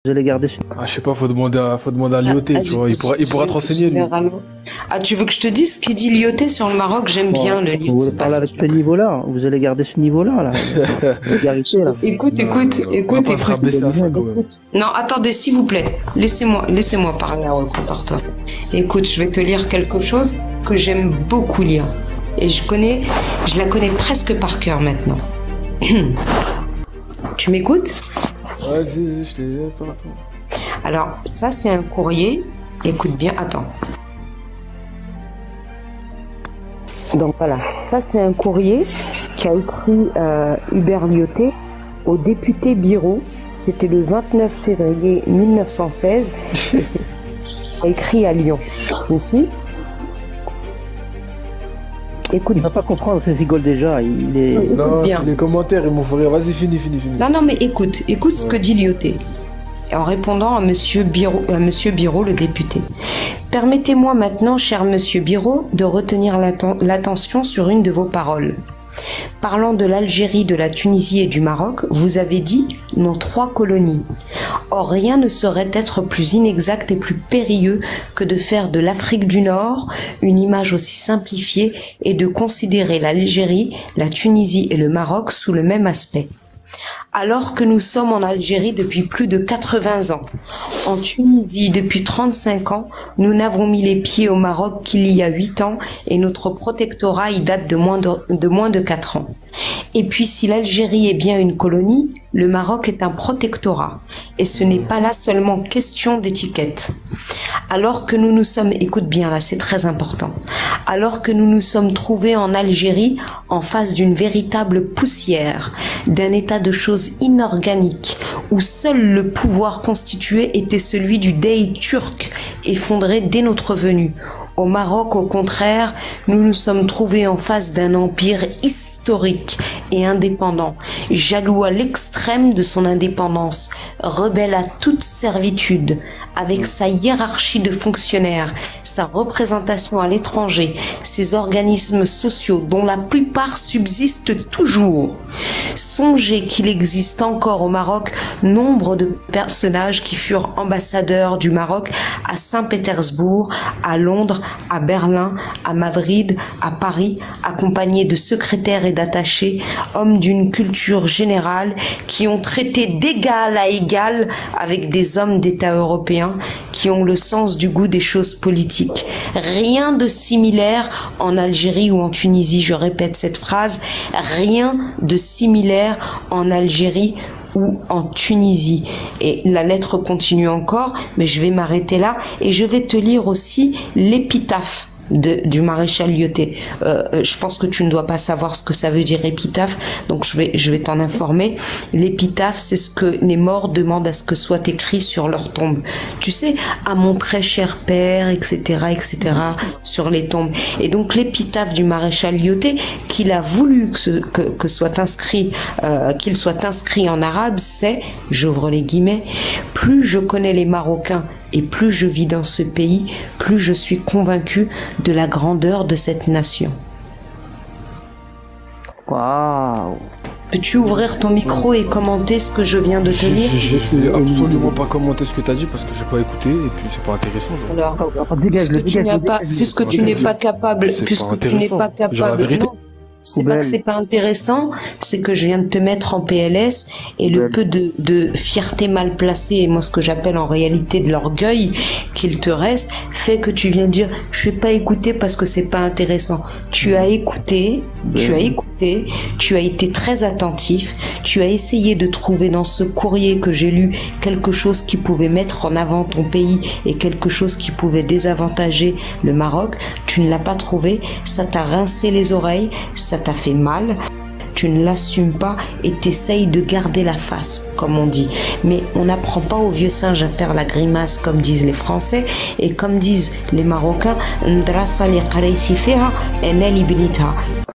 Vous allez garder ce... Ah, je sais pas, faut demander à Lyoté, tu vois. Il pourra te renseigner, lui. Ah, tu veux que je te dise ce qu'il dit Lyoté sur le Maroc? J'aime bien le Lyoté. Vous voulez parler avec ce niveau-là? Vous allez garder ce niveau-là, là. Là. Écoute. Non, attendez, s'il vous plaît. Laissez-moi parler à reporter. Écoute, je vais te lire quelque chose que j'aime beaucoup lire. Et je la connais presque par cœur maintenant. Tu m'écoutes? Vas-y, je t'ai pas. Alors, ça, c'est un courrier. Écoute bien, attends. Donc voilà, ça, c'est un courrier qu'a écrit Hubert Lyoté au député Biro. C'était le 29 février 1916. Et c'est écrit à Lyon. Aussi. Écoute, il va pas comprendre, il rigole déjà. Non, c'est les commentaires, ils m'ont fait rire. Vas-y, finis. Non, mais écoute ce que dit Lyoté. En répondant à Monsieur Biro, le député. Permettez-moi maintenant, cher Monsieur Biro, de retenir l'attention sur une de vos paroles. Parlant de l'Algérie, de la Tunisie et du Maroc, vous avez dit nos 3 colonies. Or, rien ne saurait être plus inexact et plus périlleux que de faire de l'Afrique du Nord une image aussi simplifiée et de considérer l'Algérie, la Tunisie et le Maroc sous le même aspect. Alors que nous sommes en Algérie depuis plus de 80 ans, en Tunisie depuis 35 ans, nous n'avons mis les pieds au Maroc qu'il y a 8 ans et notre protectorat y date de moins de 4 ans. Et puis si l'Algérie est bien une colonie, le Maroc est un protectorat. Et ce n'est pas là seulement question d'étiquette. Alors que nous nous sommes, écoute bien là, c'est très important, alors que nous nous sommes trouvés en Algérie en face d'une véritable poussière, d'un état de choses inorganique, où seul le pouvoir constitué était celui du Dey turc, effondré dès notre venue. Au Maroc, au contraire, nous nous sommes trouvés en face d'un empire historique et indépendant, jaloux à l'extrême de son indépendance, rebelle à toute servitude, avec sa hiérarchie de fonctionnaires, sa représentation à l'étranger, ses organismes sociaux dont la plupart subsistent toujours. Songez qu'il existe encore au Maroc nombre de personnages qui furent ambassadeurs du Maroc à Saint-Pétersbourg, à Londres, à Berlin, à Madrid, à Paris, accompagnés de secrétaires et d'attachés, hommes d'une culture générale qui ont traité d'égal à égal avec des hommes d'État européens qui ont le sens du goût des choses politiques. Rien de similaire en Algérie ou en Tunisie, je répète cette phrase, rien de similaire en Algérie ou en Tunisie. Et la lettre continue encore, mais je vais m'arrêter là et je vais te lire aussi l'épitaphe du maréchal Lyoté. Je pense que tu ne dois pas savoir ce que ça veut dire épitaphe, donc je vais t'en informer. L'épitaphe, c'est ce que les morts demandent à ce que soit écrit sur leur tombe. Tu sais, à mon très cher père, etc., sur les tombes. Et donc l'épitaphe du maréchal Lyoté, qu'il a voulu que soit inscrit, qu'il soit inscrit en arabe, c'est, j'ouvre les guillemets, plus je connais les Marocains et plus je vis dans ce pays, plus je suis convaincu de la grandeur de cette nation. Waouh! Peux-tu ouvrir ton micro et commenter ce que je viens de te lire? Je vais absolument pas commenter ce que tu as dit parce que j'ai pas écouté et puis c'est pas intéressant. Alors, puisque tu n'es pas capable, c'est pas que c'est pas intéressant, c'est que je viens de te mettre en PLS et le peu de fierté mal placée et moi ce que j'appelle en réalité de l'orgueil qu'il te reste fait que tu viens dire je vais pas écouter parce que c'est pas intéressant. Tu as écouté, tu as été très attentif, tu as essayé de trouver dans ce courrier que j'ai lu quelque chose qui pouvait mettre en avant ton pays et quelque chose qui pouvait désavantager le Maroc. Tu ne l'as pas trouvé, ça t'a rincé les oreilles, ça t'a fait mal, tu ne l'assumes pas et t'essayes de garder la face, comme on dit. Mais on n'apprend pas aux vieux singes à faire la grimace, comme disent les Français, et comme disent les Marocains, Ndrasa li qaraysi fiha, ena li binitha.